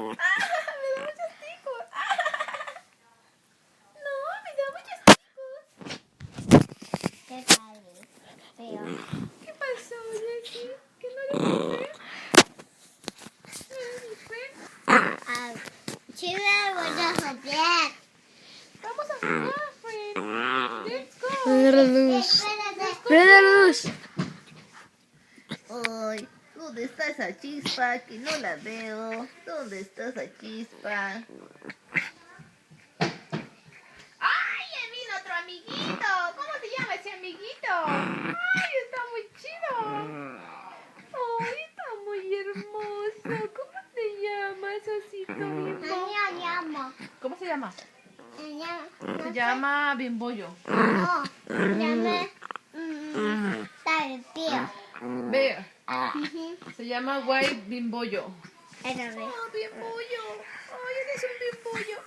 Me da muchos ticos. No, me da muchos ticos. ¿Qué tal? Feo. ¿Qué pasó, Jessy? ¿Que no le dije? ¿No le dije? Sí, me voy a jugar. Vamos a jugar, friend. Let's go. Prende la luz. Espérate. Prende la luz. Ay, ¿dónde está esa chispa? Que no la veo. ¿Dónde está esa chispa? ¡Ay, ahí vino otro amiguito! ¿Cómo se llama ese amiguito? ¡Ay, está muy chido! ¡Ay, está muy hermoso! ¿Cómo te llamas, osito bimbo? Me llamo. ¿Cómo se llama? No Se llama Bimbollo. No, se llama Tarpío. Bear. Se llama White Bimbollo. Esa vez. ¡Oh, Bimbollo! ¡Ay, eres un Bimbollo!